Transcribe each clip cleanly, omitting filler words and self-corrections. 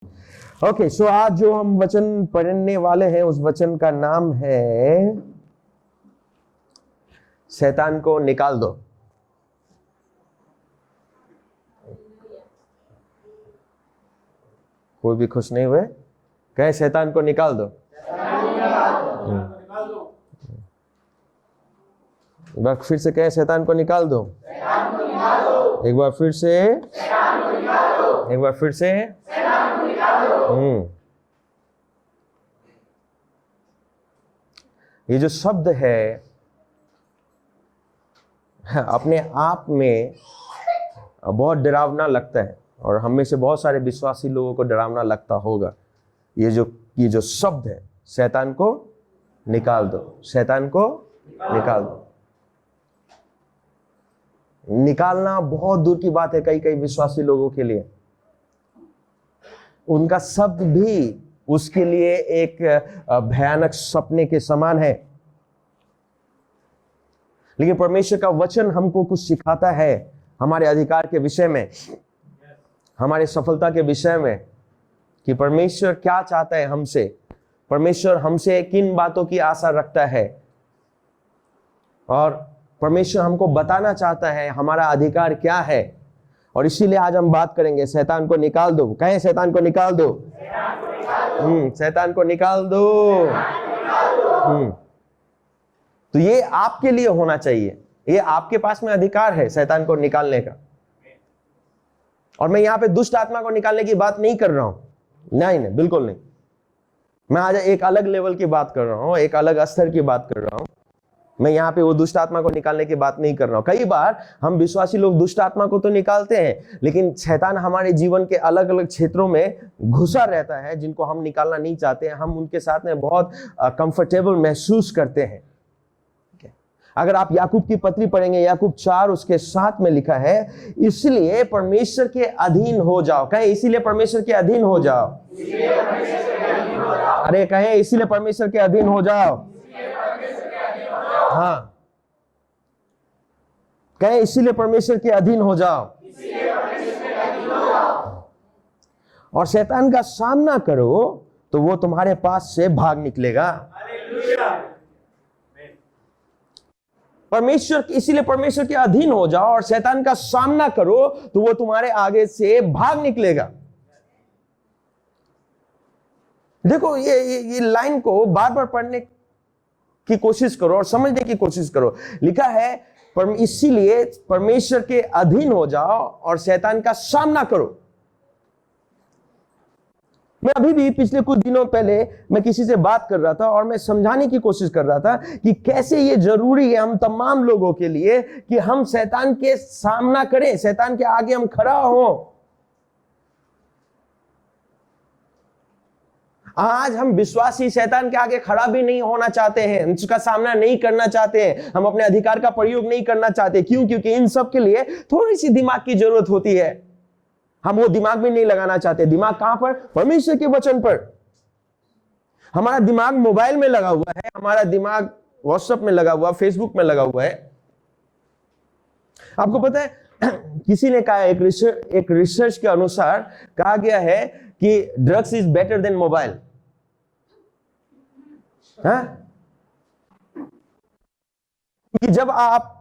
Okay, सो आज जो हम वचन पढ़ने वाले हैं उस वचन का नाम है शैतान को निकाल दो। कोई भी खुश नहीं हुए? कहे शैतान को निकाल दो। एक बार फिर से कहे शैतान को निकाल दो। एक बार फिर से, एक बार फिर से। ये जो शब्द है अपने आप में बहुत डरावना लगता है और हम में से बहुत सारे विश्वासी लोगों को डरावना लगता होगा। ये जो शब्द है, शैतान को निकाल दो, शैतान को निकाल दो। निकालना बहुत दूर की बात है कई कई विश्वासी लोगों के लिए। उनका शब्द भी उसके लिए एक भयानक सपने के समान है। लेकिन परमेश्वर का वचन हमको कुछ सिखाता है हमारे अधिकार के विषय में, हमारे सफलता के विषय में, कि परमेश्वर क्या चाहता है हमसे, परमेश्वर हमसे किन बातों की आशा रखता है, और परमेश्वर हमको बताना चाहता है हमारा अधिकार क्या है। और इसीलिए आज हम बात करेंगे शैतान को निकाल दो। कहें शैतान को निकाल दो। शैतान को निकाल दो। तो ये आपके लिए होना चाहिए, ये आपके पास में अधिकार है शैतान को निकालने का। और मैं यहां पे दुष्ट आत्मा को निकालने की बात नहीं कर रहा हूं, नहीं, बिल्कुल नहीं। मैं आज एक अलग लेवल की बात कर रहा हूं, एक अलग स्तर की बात कर रहा हूं। मैं यहाँ पे वो दुष्ट आत्मा को निकालने की बात नहीं कर रहा हूं। कई बार हम विश्वासी लोग दुष्ट आत्मा को तो निकालते हैं, लेकिन शैतान हमारे जीवन के अलग अलग क्षेत्रों में घुसा रहता है जिनको हम निकालना नहीं चाहते हैं। हम उनके साथ में बहुत कंफर्टेबल महसूस करते हैं। अगर आप याकूब की पत्री पढ़ेंगे, याकूब 4 उसके 7 में लिखा है, इसलिए परमेश्वर के अधीन हो जाओ। कहें इसीलिए परमेश्वर के अधीन हो जाओ। अरे कहें इसीलिए परमेश्वर के अधीन हो जाओ। हाँ, कहें इसीलिए परमेश्वर के अधीन हो जाओ और शैतान का सामना करो तो वो तुम्हारे पास से भाग निकलेगा। इसीलिए परमेश्वर के अधीन हो जाओ और शैतान का सामना करो तो वो तुम्हारे आगे से भाग निकलेगा। देखो ये लाइन को बार बार पढ़ने की कोशिश करो और समझने की कोशिश करो। लिखा है इसीलिए परमेश्वर के अधीन हो जाओ और शैतान का सामना करो। मैं अभी भी पिछले कुछ दिनों पहले मैं किसी से बात कर रहा था और मैं समझाने की कोशिश कर रहा था कि कैसे ये जरूरी है हम तमाम लोगों के लिए कि हम शैतान के सामना करें, शैतान के आगे हम खड़ा हो। आज हम विश्वासी शैतान के आगे खड़ा भी नहीं होना चाहते हैं, उसका सामना नहीं करना चाहते हैं, हम अपने अधिकार का प्रयोग नहीं करना चाहते। क्यों? क्योंकि इन सब के लिए थोड़ी सी दिमाग की जरूरत होती है। हम वो दिमाग भी नहीं लगाना चाहते। दिमाग कहां पर? परमेश्वर के वचन पर। हमारा दिमाग मोबाइल में लगा हुआ है, हमारा दिमाग व्हाट्सएप में लगा हुआ, फेसबुक में लगा हुआ है। आपको पता है किसी ने कहा, एक रिसर्च के अनुसार कहा गया है कि drugs is better than mobile. कि जब आप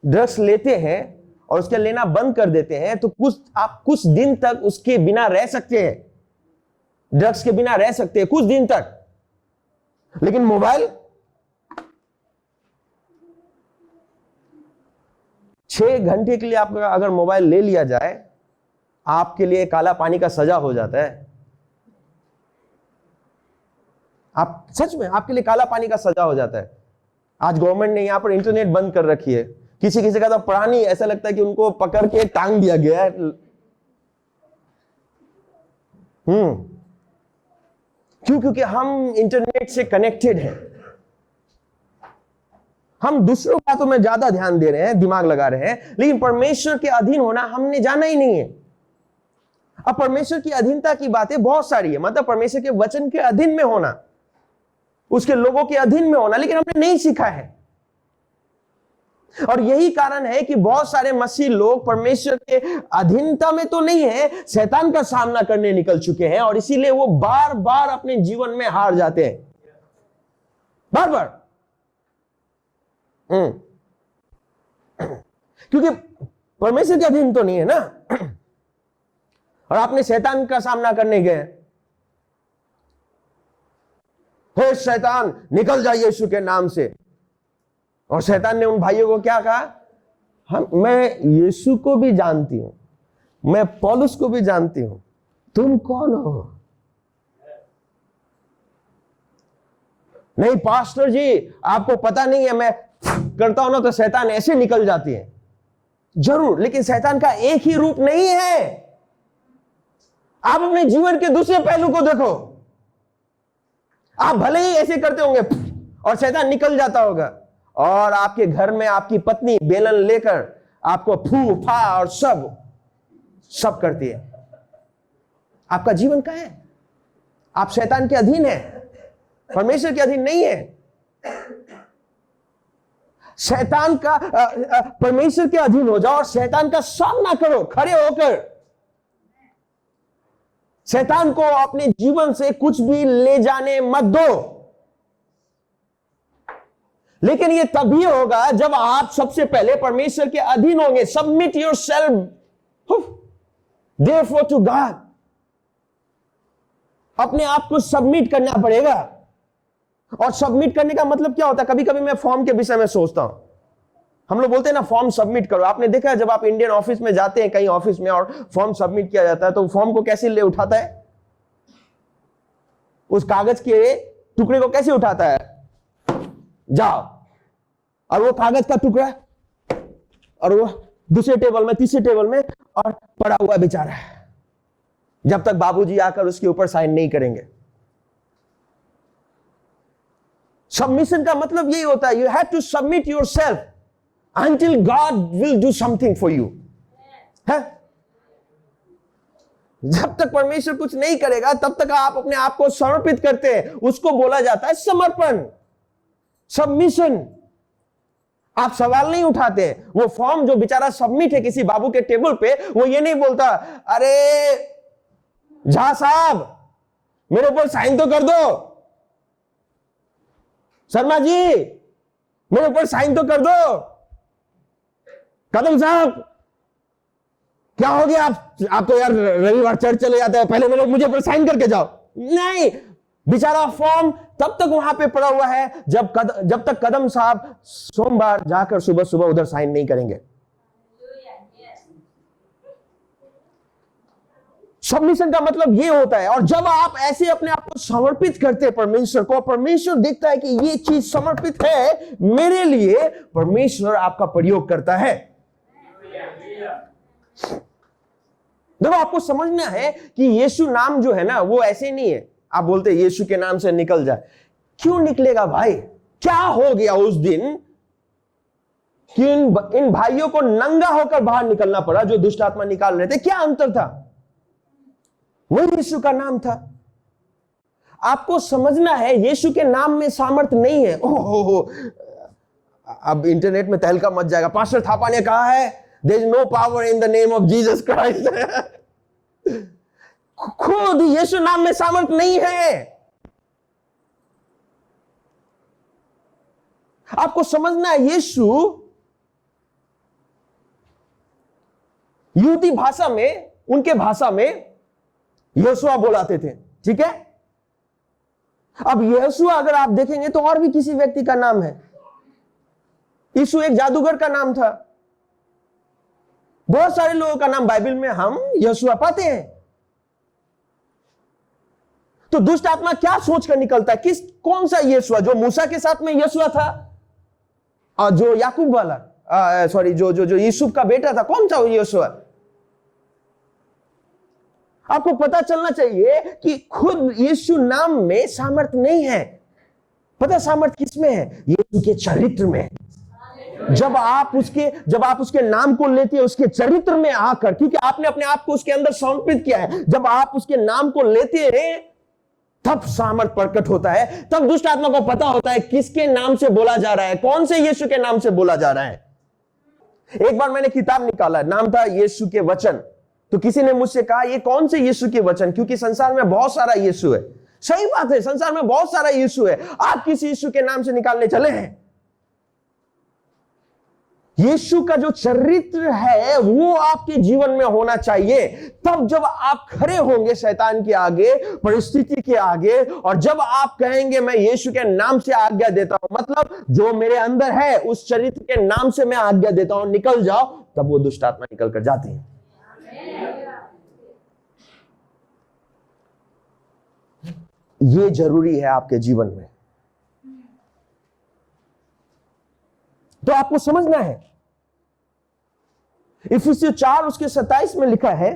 ड्रग्स लेते हैं और उसके लेना बंद कर देते हैं तो आप कुछ दिन तक उसके बिना रह सकते हैं, ड्रग्स के बिना रह सकते हैं कुछ दिन तक। लेकिन मोबाइल 6 घंटे के लिए आपका अगर मोबाइल ले लिया जाए, आपके लिए काला पानी का सजा हो जाता है। आप सच में, आपके लिए काला पानी का सजा हो जाता है। आज गवर्नमेंट ने यहां पर इंटरनेट बंद कर रखी है। किसी किसी का तो प्राणी ऐसा लगता है कि उनको पकड़ के टांग दिया गया है। क्यों? क्योंकि हम इंटरनेट से कनेक्टेड हैं। हम दूसरों बातों में ज्यादा ध्यान दे रहे हैं, दिमाग लगा रहे हैं, लेकिन परमेश्वर के अधीन होना हमने जाना ही नहीं है। अब परमेश्वर की अधीनता की बातें बहुत सारी है, मतलब परमेश्वर के वचन के अधीन में होना, उसके लोगों के अधीन में होना, लेकिन हमने नहीं सीखा है। और यही कारण है कि बहुत सारे मसीह लोग परमेश्वर के अधीनता में तो नहीं है, शैतान का सामना करने निकल चुके हैं, और इसीलिए वो बार बार अपने जीवन में हार जाते हैं, बार बार। क्योंकि परमेश्वर के अधीन तो नहीं है ना, और आपने शैतान का सामना करने गए, हे शैतान निकल जा यीशु के नाम से। और शैतान ने उन भाइयों को क्या कहा, मैं यीशु को भी जानती हूं, मैं पौलुस को भी जानती हूं, तुम कौन हो? नहीं पास्टर जी आपको पता नहीं है, मैं करता हूं ना तो शैतान ऐसे निकल जाती है। जरूर, लेकिन शैतान का एक ही रूप नहीं है। आप अपने जीवन के दूसरे पहलू को देखो। आप भले ही ऐसे करते होंगे और शैतान निकल जाता होगा, और आपके घर में आपकी पत्नी बेलन लेकर आपको फू फा और सब करती है। आपका जीवन क्या है? आप शैतान के अधीन है, परमेश्वर के अधीन नहीं है। शैतान का परमेश्वर के अधीन हो जाओ और शैतान का सामना करो खड़े होकर। शैतान को अपने जीवन से कुछ भी ले जाने मत दो। लेकिन ये तभी होगा जब आप सबसे पहले परमेश्वर के अधीन होंगे। Submit yourself therefore to God. अपने आप को सबमिट करना पड़ेगा। और सबमिट करने का मतलब क्या होता है? कभी कभी मैं फॉर्म के विषय में सोचता हूं। हम लोग बोलते हैं ना फॉर्म सबमिट करो। आपने देखा है जब आप इंडियन ऑफिस में जाते हैं, कहीं ऑफिस में, और फॉर्म सबमिट किया जाता है तो फॉर्म को कैसे ले उठाता है? उस कागज के टुकड़े को कैसे उठाता है? जाओ, और वो कागज का टुकड़ा और वो दूसरे टेबल में, तीसरे टेबल में, और पड़ा हुआ बेचारा है जब तक बाबूजी आकर उसके ऊपर साइन नहीं करेंगे। सबमिशन का मतलब यही होता है, you have to submit yourself until God will do something for you. है? जब तक परमेश्वर कुछ नहीं करेगा तब तक आप अपने आप को समर्पित करते हैं। उसको बोला जाता है समर्पण, सबमिशन। आप सवाल नहीं उठाते। वो फॉर्म जो बेचारा सबमिट है किसी बाबू के टेबल पे, वो ये नहीं बोलता, अरे झा साहब मेरे ऊपर साइन तो कर दो, शर्मा जी मेरे ऊपर साइन तो कर दो, कदम साहब क्या हो गया, आप तो यार रविवार चर्च चले जाते हैं, पहले मुझे पर साइन करके जाओ। नहीं, बेचारा फॉर्म तब तक वहां पे पड़ा हुआ है जब तक कदम साहब सोमवार जाकर सुबह सुबह उधर साइन नहीं करेंगे। सबमिशन का मतलब ये होता है। और जब आप ऐसे अपने आप को समर्पित करते हैं परमेश्वर को, परमेश्वर देखता है कि ये चीज समर्पित है मेरे लिए, परमेश्वर आपका प्रयोग करता है। देखो आपको समझना है कि यीशु नाम जो है ना वो ऐसे नहीं है। आप बोलते हैं यीशु के नाम से निकल जाए, क्यों निकलेगा भाई? क्या हो गया उस दिन कि इन भाइयों को नंगा होकर बाहर निकलना पड़ा जो दुष्ट आत्मा निकाल रहे थे? क्या अंतर था? वही यीशु का नाम था। आपको समझना है यीशु के नाम में सामर्थ्य नहीं है। ओहो, अब इंटरनेट में तहलका मच जाएगा, पास्टर थापा ने कहा है there is no power in the name of Jesus Christ। खुद यीशु नाम में सामर्थ्य नहीं है। आपको समझना है यीशु यहूदी भाषा में, उनके भाषा में यहोशुआ बुलाते थे, ठीक है? अब यहोशुआ अगर आप देखेंगे तो और भी किसी व्यक्ति का नाम है। यीशु एक जादूगर का नाम था। बहुत सारे लोगों का नाम बाइबल में हम यहोशुआ पाते हैं। तो दुष्ट आत्मा क्या सोच कर निकलता है? कौन सा यहोशुआ? जो मूसा के साथ में यहोशुआ था, और जो याकूब वाला, सॉरी, जो यूसुफ का बेटा था, कौन सा यहोशुआ? आपको पता चलना चाहिए कि खुद यीशु नाम में सामर्थ्य नहीं है। पता सामर्थ्य किसमें है? यीशु के चरित्र में। जब आप उसके नाम को लेते हैं, उसके चरित्र में आकर, क्योंकि आपने अपने आप को उसके अंदर समर्पित किया है, जब आप उसके नाम को लेते हैं तब सामर्थ प्रकट होता है। तब दुष्ट आत्मा को पता होता है किसके नाम से बोला जा रहा है, कौन से यीशु के नाम से बोला जा रहा है। एक बार मैंने किताब निकाला, नाम था यीशु के वचन। तो किसी ने मुझसे कहा ये कौन से यीशु के वचन, क्योंकि संसार में बहुत सारा यीशु है। सही बात है, संसार में बहुत सारा यीशु है। आप किस यीशु के नाम से निकालने चले हैं? यीशु का जो चरित्र है वो आपके जीवन में होना चाहिए। तब जब आप खड़े होंगे शैतान के आगे, परिस्थिति के आगे, और जब आप कहेंगे मैं यीशु के नाम से आज्ञा देता हूं, मतलब जो मेरे अंदर है उस चरित्र के नाम से मैं आज्ञा देता हूं, निकल जाओ, तब वो दुष्ट आत्मा निकल कर जाती है। ये जरूरी है आपके जीवन में। तो आपको समझना है, इफिसियों 4 उसके 27 में लिखा है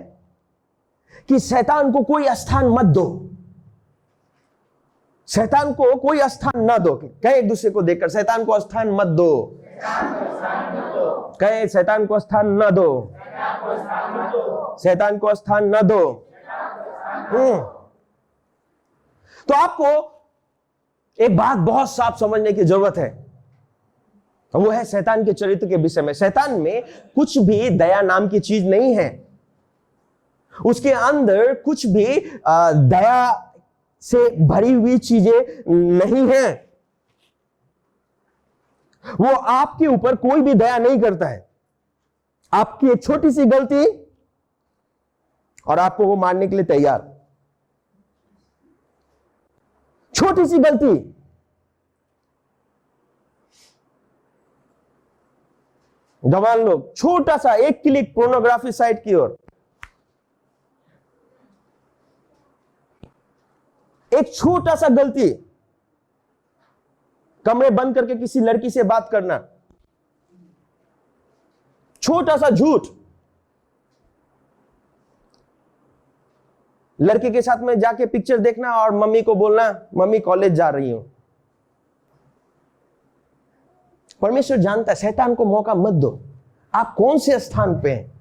कि शैतान को कोई स्थान मत दो, शैतान को कोई स्थान ना दो। कहे एक दूसरे को देखकर, शैतान को स्थान मत दो। कहे शैतान को स्थान ना दो, शैतान को स्थान ना दो। तो आपको एक बात बहुत साफ समझने की जरूरत है, वो है शैतान के चरित्र के विषय में। शैतान में कुछ भी दया नाम की चीज नहीं है, उसके अंदर कुछ भी दया से भरी हुई चीजें नहीं है। वो आपके ऊपर कोई भी दया नहीं करता है। आपकी एक छोटी सी गलती और आपको वो मारने के लिए तैयार। छोटी सी गलती, जवान लोग, छोटा सा एक क्लिक पोर्नोग्राफी साइट की ओर, एक छोटा सा गलती, कमरे बंद करके किसी लड़की से बात करना, छोटा सा झूठ, लड़के के साथ में जाके पिक्चर देखना और मम्मी को बोलना मम्मी कॉलेज जा रही हूं। परमेश्वर जानता है, शैतान को मौका मत दो। आप कौन से स्थान पे हैं?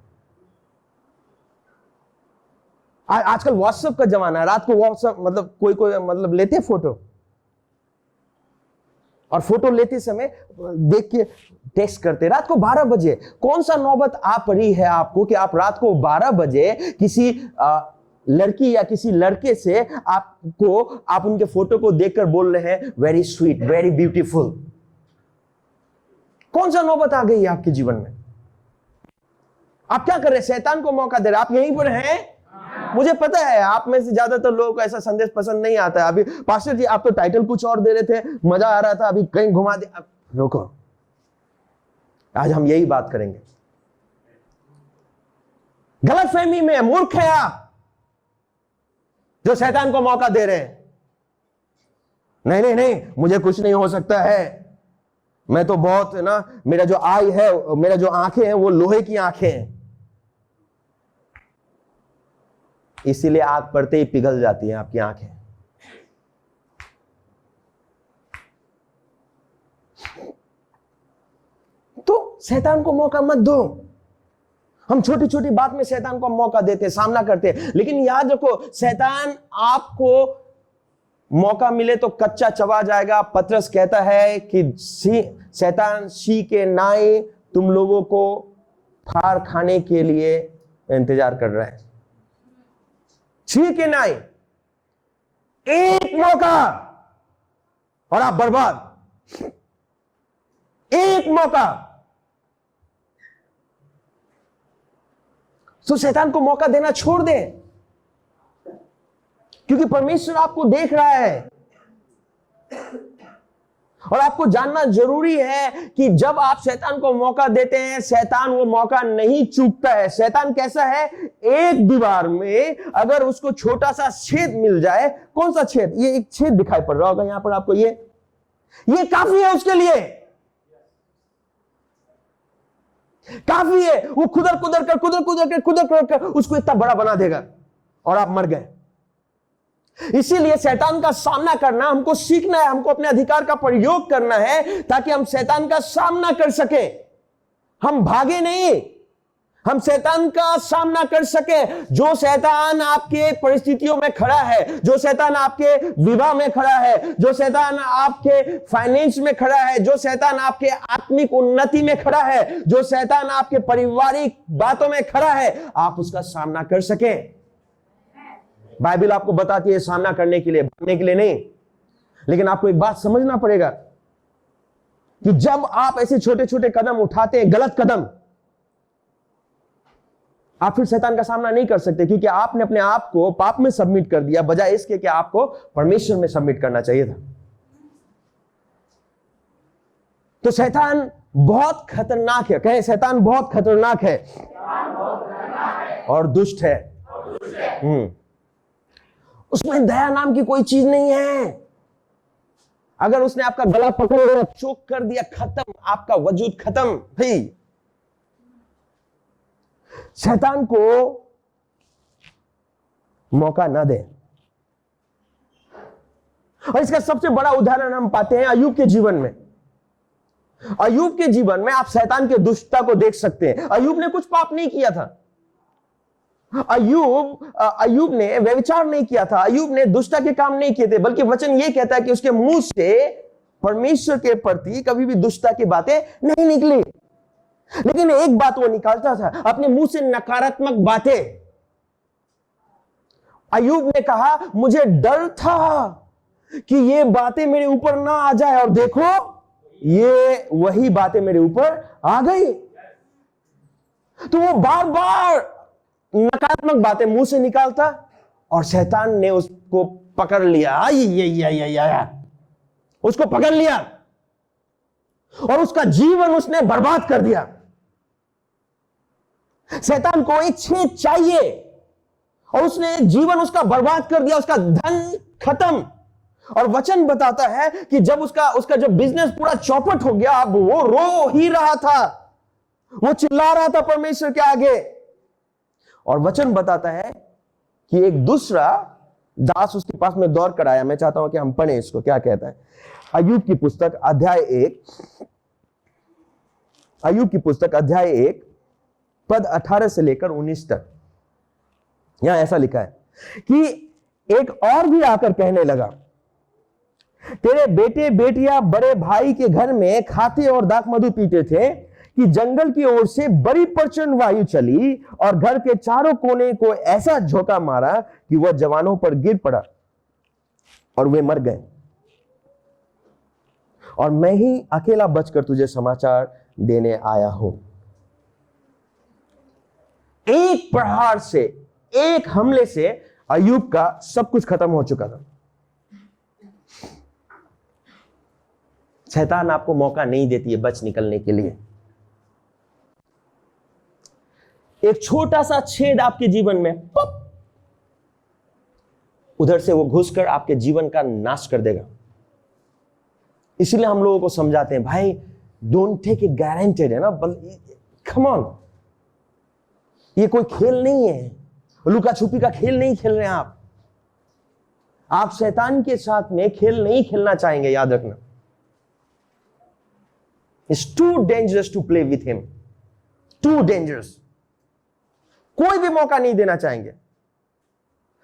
आजकल व्हाट्सएप का जमाना है। रात को व्हाट्सएप मतलब कोई मतलब लेते फोटो, और फोटो लेते समय देख के टेक्स्ट करते। रात को 12 बजे कौन सा नौबत आ पड़ी है आपको कि आप रात को 12 बजे किसी लड़की या किसी लड़के से आप उनके फोटो को देखकर बोल रहे हैं वेरी स्वीट, वेरी ब्यूटीफुल। कौन सा नौबत आ गई है आपके जीवन में? आप क्या कर रहे हैं? शैतान को मौका दे रहे हैं। आप यहीं पर हैं। मुझे पता है आप में से ज्यादातर लोगों को ऐसा संदेश पसंद नहीं आता है। अभी पास्टर जी आप तो टाइटल कुछ और दे रहे थे, मजा आ रहा था, अभी कहीं घुमा दे। रुको, आज हम यही बात करेंगे। गलतफहमी में मूर्ख है आप जो शैतान को मौका दे रहे हैं। नहीं नहीं नहीं, मुझे कुछ नहीं हो सकता है, मैं तो बहुत ना, मेरा जो आई है, मेरा जो आंखें हैं वो लोहे की आंखें हैं। इसीलिए आग पड़ते ही पिघल जाती हैं आपकी आंखें। तो शैतान को मौका मत दो। हम छोटी छोटी बात में शैतान को मौका देते, सामना करते, लेकिन याद रखो शैतान आपको मौका मिले तो कच्चा चबा जाएगा। पतरस कहता है कि शैतान सी के नाई तुम लोगों को फाड़ खाने के लिए इंतजार कर रहा है। सी के नाई, एक मौका और आप बर्बाद। एक मौका। तो शैतान को मौका देना छोड़ दें, क्योंकि परमेश्वर आपको देख रहा है। और आपको जानना जरूरी है कि जब आप शैतान को मौका देते हैं, शैतान वो मौका नहीं चूकता है। शैतान कैसा है? एक दीवार में अगर उसको छोटा सा छेद मिल जाए, कौन सा छेद? ये एक छेद दिखाई पड़ रहा होगा यहां पर आपको, ये काफी है उसके लिए, काफी है। वो खुदर कर उसको इतना बड़ा बना देगा और आप मर गए। इसीलिए शैतान का सामना करना हमको सीखना है, हमको अपने अधिकार का प्रयोग करना है ताकि हम शैतान का सामना कर सके। हम भागे नहीं, हम शैतान का सामना कर सके। जो शैतान आपके परिस्थितियों में खड़ा है, जो शैतान आपके विवाह में खड़ा है, जो शैतान आपके फाइनेंस में खड़ा है, जो शैतान आपके आत्मिक उन्नति में खड़ा है, जो शैतान आपके पारिवारिक बातों में खड़ा है, आप उसका सामना कर सके। बाइबल आपको बताती है सामना करने के लिए, भागने के लिए नहीं। लेकिन आपको एक बात समझना पड़ेगा कि जब आप ऐसे छोटे छोटे कदम उठाते हैं, गलत कदम, आप फिर शैतान का सामना नहीं कर सकते, क्योंकि आपने अपने आप को पाप में सबमिट कर दिया, बजाय इसके कि आपको परमेश्वर में सबमिट करना चाहिए था। तो शैतान बहुत खतरनाक है। कहें, शैतान बहुत खतरनाक है और दुष्ट है। उसमें दया नाम की कोई चीज नहीं है। अगर उसने आपका गला पकड़ लिया, चोक कर दिया, खत्म, आपका वजूद खत्म भाई। शैतान को मौका ना दे। और इसका सबसे बड़ा उदाहरण हम पाते हैं अय्यूब के जीवन में। अय्यूब के जीवन में आप शैतान के दुष्टता को देख सकते हैं। अय्यूब ने कुछ पाप नहीं किया था। अय्यूब ने व्यभिचार नहीं किया था। अय्यूब ने दुष्टता के काम नहीं किए थे, बल्कि वचन यह कहता है कि उसके मुंह से परमेश्वर के प्रति कभी भी दुष्टता की बातें नहीं निकली। लेकिन एक बात वो निकालता था, अपने मुंह से नकारात्मक बातें। अय्यूब ने कहा, मुझे डर था कि ये बातें मेरे ऊपर ना आ जाए, और देखो ये वही बातें मेरे ऊपर आ गई। तो वो बार बार नकारात्मक बातें मुंह से निकालता, और शैतान ने उसको पकड़ लिया। उसको पकड़ लिया और उसका जीवन उसने बर्बाद कर दिया। शैतान को एक छेद चाहिए और उसने जीवन उसका बर्बाद कर दिया, उसका धन खत्म। और वचन बताता है कि जब उसका जब बिजनेस पूरा चौपट हो गया, अब वो रो ही रहा था, वो चिल्ला रहा था परमेश्वर के आगे। और वचन बताता है कि एक दूसरा दास उसके पास में दौड़ कर आया। मैं चाहता हूं कि हम पढ़ें इसको, क्या कहता है। अय्यूब की पुस्तक अध्याय 1 पद 18 से लेकर 19 तक। यहां ऐसा लिखा है कि एक और भी आकर कहने लगा, तेरे बेटे बेटियां बड़े भाई के घर में खाते और दाख मधु पीते थे कि जंगल की ओर से बड़ी प्रचंड वायु चली और घर के चारों कोने को ऐसा झोंका मारा कि वह जवानों पर गिर पड़ा और वे मर गए। और मैं ही अकेला बचकर तुझे समाचार देने आया हूं। एक प्रहार से, एक हमले से अय्यूब का सब कुछ खत्म हो चुका था। शैतान आपको मौका नहीं देती है बच निकलने के लिए। एक छोटा सा छेद आपके जीवन में, पप, उधर से वो घुसकर आपके जीवन का नाश कर देगा। इसलिए हम लोगों को समझाते हैं, भाई डोंट टेक इट गारंटेड, है ना, कम ऑन, ये कोई खेल नहीं है, लुका छुपी का खेल नहीं खेल रहे हैं आप शैतान के साथ में खेल नहीं खेलना चाहेंगे, याद रखना। It's too dangerous to play with him. Too dangerous. कोई भी मौका नहीं देना चाहेंगे।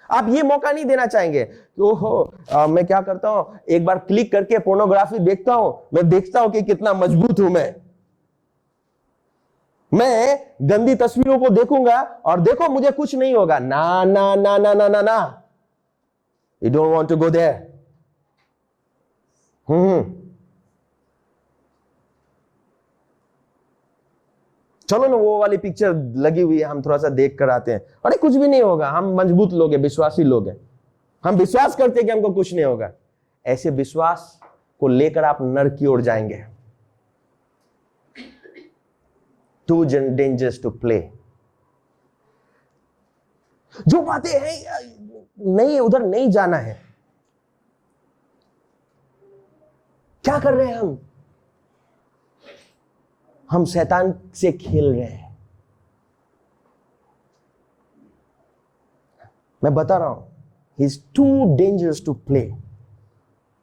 आप ये मौका नहीं देना चाहेंगे कि ओहो मैं क्या करता हूं, एक बार क्लिक करके पोर्नोग्राफी देखता हूं, मैं देखता हूं कि कितना मजबूत हूं मैं गंदी तस्वीरों को देखूंगा और देखो मुझे कुछ नहीं होगा। ना ना ना ना ना ना ना, you don't want to go there. चलो ना, वो वाली पिक्चर लगी हुई है, हम थोड़ा सा देख कर आते हैं। अरे कुछ भी नहीं होगा, हम मजबूत लोग हैं, विश्वासी लोग हैं, हम विश्वास करते हैं कि हमको कुछ नहीं होगा। ऐसे विश्वास को लेकर आप नरक की ओर जाएंगे। Too dangerous to play. जो बातें हैं नहीं, उधर नहीं जाना है। क्या कर रहे हैं हम शैतान से खेल रहे हैं। मैं बता रहा हूं, he is too dangerous to play.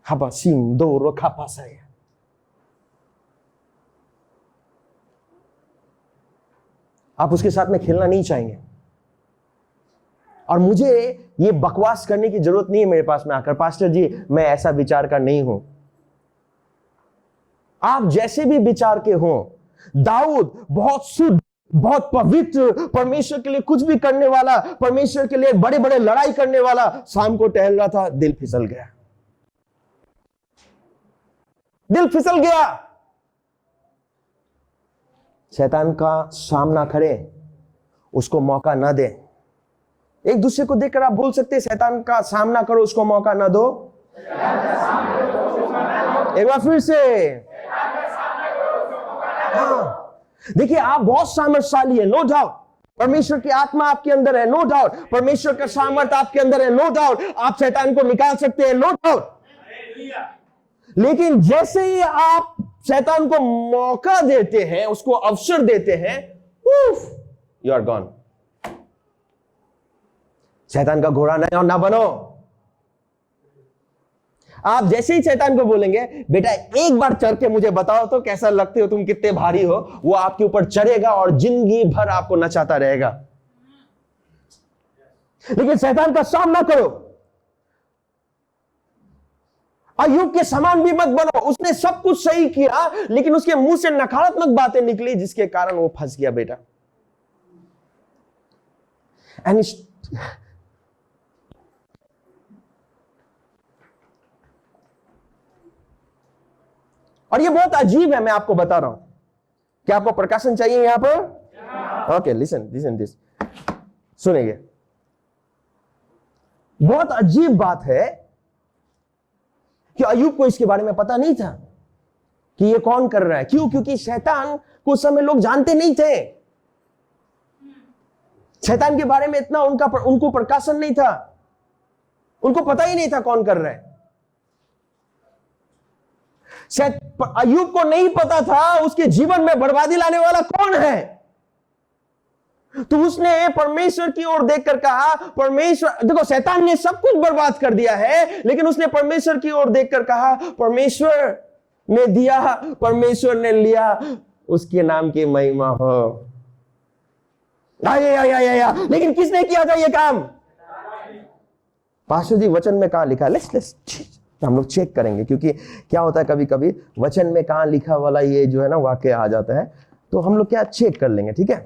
हबासिम दो रोखा पासा है। आप उसके साथ में खेलना नहीं चाहेंगे। और मुझे ये बकवास करने की जरूरत नहीं है मेरे पास में आकर, पास्टर जी मैं ऐसा विचार का नहीं हूं। आप जैसे भी विचार के हो, दाऊद बहुत शुद्ध, बहुत पवित्र, परमेश्वर के लिए कुछ भी करने वाला, परमेश्वर के लिए बड़े बड़े लड़ाई करने वाला, शाम को टहल रहा था, दिल फिसल गया, दिल फिसल गया। शैतान का सामना करें, उसको मौका ना दें। एक दूसरे को देखकर आप बोल सकते हैं, शैतान का सामना करो, उसको मौका ना दो। एक बार फिर से, हाँ। देखिए आप बहुत सामर्थ्यशाली है, नो डाउट। परमेश्वर की आत्मा आपके अंदर है, नो डाउट। परमेश्वर का सामर्थ्य आपके अंदर है, नो डाउट। आप शैतान को निकाल सकते हैं, नो डाउट। लेकिन जैसे ही आप शैतान को मौका देते हैं, उसको अवसर देते हैं, यू आर गॉन। शैतान का घोड़ा नहीं और ना बनो। आप जैसे ही शैतान को बोलेंगे, बेटा एक बार चढ़ के मुझे बताओ तो कैसा लगते हो, तुम कितने भारी हो, वो आपके ऊपर चढ़ेगा और जिंदगी भर आपको नचाता रहेगा। लेकिन शैतान का सामना करो। अय्यूब के समान भी मत बनो। उसने सब कुछ सही किया, लेकिन उसके मुंह से नकारात्मक बातें निकली, जिसके कारण वो फंस गया बेटा। एंड और ये बहुत अजीब है, मैं आपको बता रहा हूं। क्या आपको प्रकाशन चाहिए यहां पर? ओके, लिसन लिसन दिस, सुनेंगे। बहुत अजीब बात है कि अय्यूब को इसके बारे में पता नहीं था कि ये कौन कर रहा है। क्यों? क्योंकि शैतान को उस समय लोग जानते नहीं थे। शैतान के बारे में इतना उनको प्रकाशन नहीं था, उनको पता ही नहीं था कौन कर रहा है। अय्यूब को नहीं पता था उसके जीवन में बर्बादी लाने वाला कौन है। तो उसने परमेश्वर की ओर देखकर कहा, परमेश्वर, देखो शैतान ने सब कुछ बर्बाद कर दिया है, लेकिन उसने परमेश्वर की ओर देखकर कहा, परमेश्वर ने दिया, परमेश्वर ने लिया, उसके नाम की महिमा हो। आया। लेकिन किसने किया था यह काम? पास्टर जी वचन में कहां लिखा? लेट्स हम लोग चेक करेंगे, क्योंकि क्या होता है कभी कभी वचन में कहां लिखा वाला ये जो है ना वाक्य आ जाता है, तो हम लोग क्या चेक कर लेंगे, ठीक है।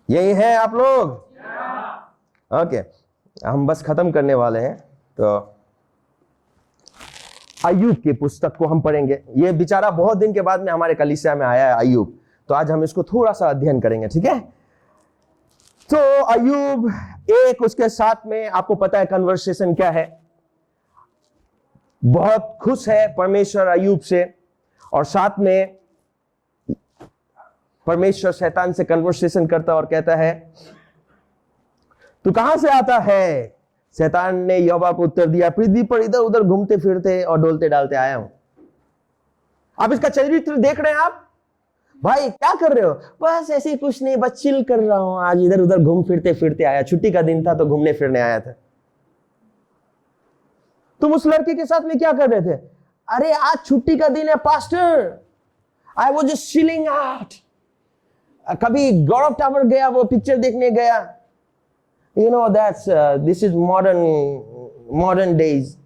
यही है आप लोग? ओके, हम बस खत्म करने वाले हैं। तो अय्यूब की पुस्तक को हम पढ़ेंगे। ये बेचारा बहुत दिन के बाद में हमारे कलीसिया में आया है अय्यूब, तो आज हम इसको थोड़ा सा अध्ययन करेंगे, ठीक है। तो अय्यूब एक, उसके साथ में आपको पता है कन्वर्सेशन क्या है। बहुत खुश है परमेश्वर अय्यूब से, और साथ में परमेश्वर शैतान से कन्वर्सेशन करता और कहता है, तू कहां से आता है? शैतान ने यहोवा को उत्तर दिया, पृथ्वी पर इधर उधर घूमते फिरते और डोलते डालते आया हूं। आप इसका चरित्र देख रहे हैं आप? भाई क्या कर रहे हो? बस ऐसे ही कुछ नहीं, बस चिल कर रहा हूं, आज इधर उधर घूम फिरते आया, छुट्टी का दिन था तो घूमने फिरने आया था। तुम उस लड़के के साथ में क्या कर रहे थे? अरे आज छुट्टी का दिन है pastor, I was just chilling out. कभी गौरव टावर गया, वो पिक्चर देखने गया, you know that's this is modern days.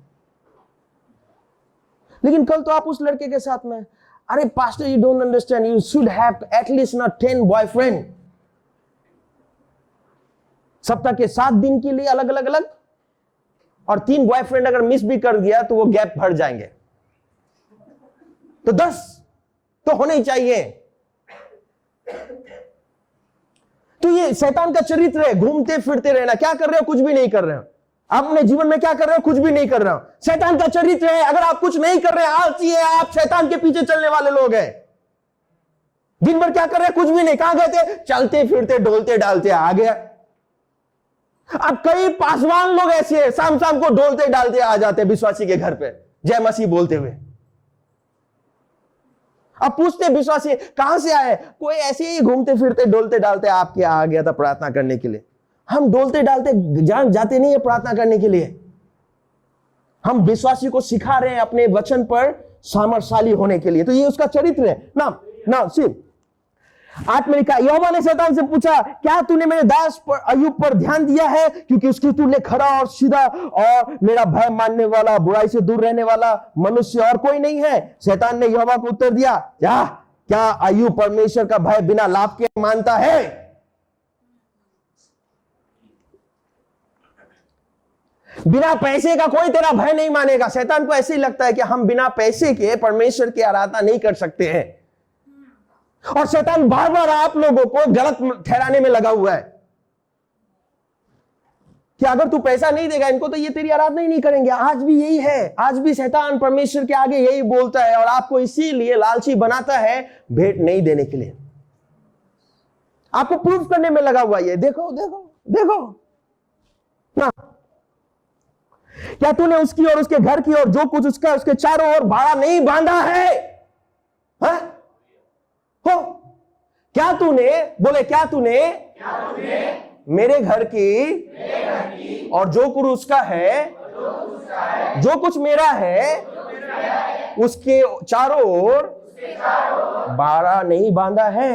लेकिन कल तो आप उस लड़के के साथ में, अरे pastor you don't understand, you should have at least not 10 boyfriend. सप्ताह के 7 दिन के लिए अलग अलग, और 3 बॉयफ्रेंड अगर मिस भी कर दिया तो वो गैप भर जाएंगे, तो 10 तो होने ही चाहिए। तो ये शैतान का चरित्र है, घूमते फिरते रहना। क्या कर रहे हो? कुछ भी नहीं कर रहे हो। आप अपने जीवन में क्या कर रहे हो? कुछ भी नहीं कर रहे हो। शैतान का चरित्र है। अगर आप कुछ नहीं कर रहे, आलसी है आप, शैतान के पीछे चलने वाले लोग हैं। दिन भर क्या कर रहे हैं? कुछ भी नहीं। कहां गए थे? चलते फिरते डोलते डालते आ गया। अब कई पासवान लोग ऐसे हैं, शाम शाम को डोलते डालते आ जाते हैं विश्वासी के घर पे, जय मसीह बोलते हुए। अब पूछते विश्वासी कहां से आए? कोई ऐसे ही घूमते फिरते डोलते डालते आपके आ गया था प्रार्थना करने के लिए। हम डोलते डालते जाते नहीं है प्रार्थना करने के लिए। हम विश्वासी को सिखा रहे हैं अपने वचन पर सामर्थशाली होने के लिए। तो ये उसका चरित्र है ना सी 8 में लिखा, यहोवा ने शैतान से पूछा, क्या तूने मेरे दास पर अय्यूब पर ध्यान दिया है, क्योंकि उसके तुल्य खड़ा और सीधा और मेरा भय मानने वाला, बुराई से दूर रहने वाला मनुष्य और कोई नहीं है। शैतान ने यहोवा को उत्तर दिया, क्या अय्यूब परमेश्वर का भय बिना लाभ के मानता है? बिना पैसे का कोई तेरा भय नहीं मानेगा। शैतान को ऐसे ही लगता है कि हम बिना पैसे के परमेश्वर की आराधना नहीं कर सकते हैं, और शैतान बार बार आप लोगों को गलत ठहराने में लगा हुआ है कि अगर तू पैसा नहीं देगा इनको तो ये तेरी आराधना ही नहीं करेंगे। आज भी यही है, आज भी शैतान परमेश्वर के आगे यही बोलता है और आपको इसीलिए लालची बनाता है भेंट नहीं देने के लिए, आपको प्रूफ करने में लगा हुआ है। देखो देखो देखो ना, क्या तूने उसकी और उसके घर की और जो कुछ उसका उसके चारों ओर भाड़ा नहीं बांधा है? हो क्या तूने, बोले क्या तूने मेरे घर की और जो कुछ उसका है, जो कुछ मेरा है उसके चारों ओर बाड़ा नहीं बांधा है।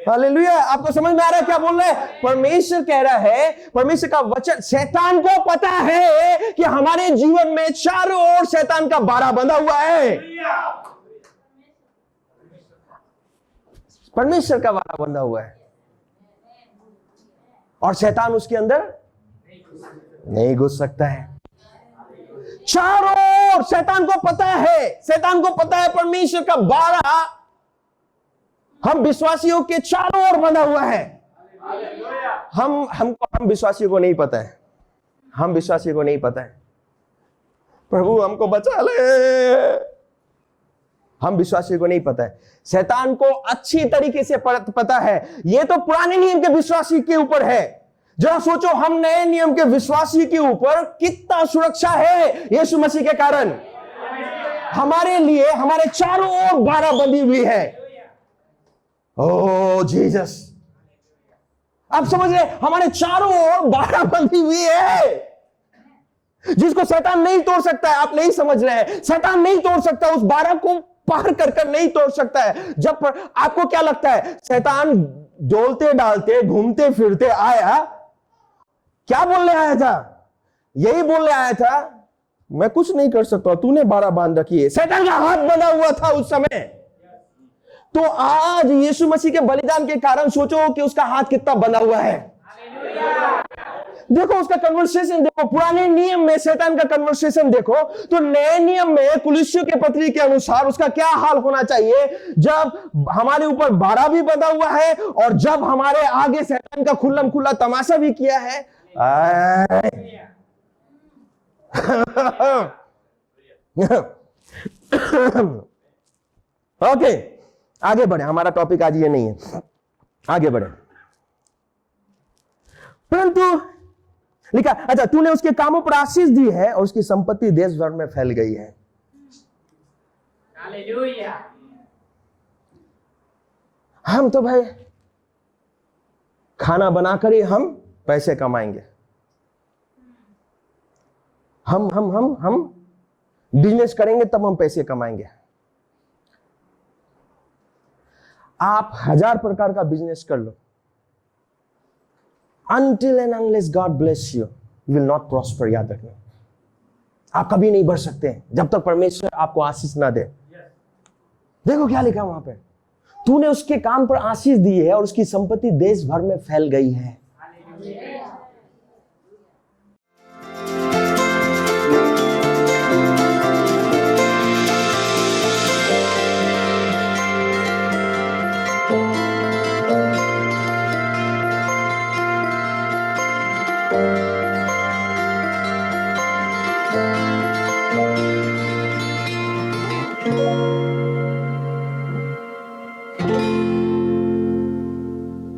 हालेलुया। आपको समझ में आ रहा है क्या बोल रहे हैं? परमेश्वर कह रहा है, परमेश्वर का वचन, शैतान को पता है कि हमारे जीवन में चारों ओर शैतान का बाड़ा बंधा हुआ है, परमेश्वर का बाड़ा बंधा हुआ है, और शैतान उसके अंदर नहीं घुस सकता है। चारों ओर शैतान को पता है, शैतान को पता है परमेश्वर का बाड़ा हम विश्वासियों के चारों ओर बंधा हुआ है। हम विश्वासियों को नहीं पता है, हम विश्वासियों को नहीं पता है। प्रभु हमको बचा ले, हम विश्वासियों को नहीं पता है। शैतान को अच्छी तरीके से पता है। ये तो पुराने नियम के विश्वासी के ऊपर है, जरा सोचो हम नए नियम के विश्वासी के ऊपर कितना सुरक्षा है यीशु मसीह के कारण। हमारे लिए हमारे चारों ओर बाड़ा बंधी हुई है। ओह जीसस, आप समझ रहे, हमारे चारों ओर बाड़ा बंधी हुई है जिसको शैतान नहीं तोड़ सकता है। आप नहीं समझ रहे हैं, शैतान नहीं तोड़ सकता, उस बाड़ा को पार कर नहीं तोड़ सकता है। जब आपको क्या लगता है शैतान डोलते डालते घूमते फिरते आया, क्या बोलने आया था? यही बोलने आया था, मैं कुछ नहीं कर सकता, तूने बाड़ा बांध रखी है। शैतान का हाथ बंधा हुआ था उस समय। तो आज यीशु मसीह के बलिदान के कारण सोचो कि उसका हाथ कितना बंधा हुआ है। देखो उसका कन्वर्सेशन देखो, पुराने नियम में शैतान का कन्वर्सेशन देखो, तो नए नियम में कुलुस्सियों के पत्री के अनुसार उसका क्या हाल होना चाहिए जब हमारे ऊपर बाड़ा भी बंधा हुआ है और जब हमारे आगे शैतान का खुल्लम खुल्ला तमाशा भी किया है। ओके, आगे बढ़े, हमारा टॉपिक आज ये नहीं है, आगे बढ़े। परंतु लिखा, अच्छा तूने उसके कामों पर आशीष दी है और उसकी संपत्ति देश भर में फैल गई है। हालेलुया। हम तो भाई खाना बनाकर ही हम पैसे कमाएंगे, हम बिजनेस करेंगे तब हम पैसे कमाएंगे। आप 1000 प्रकार का बिजनेस कर लो, until and unless God bless you, you will not prosper। याद रखना, आप कभी नहीं बढ़ सकते जब तक परमेश्वर आपको आशीष ना दे। देखो क्या लिखा वहां पे, तूने उसके काम पर आशीष दी है और उसकी संपत्ति देश भर में फैल गई है।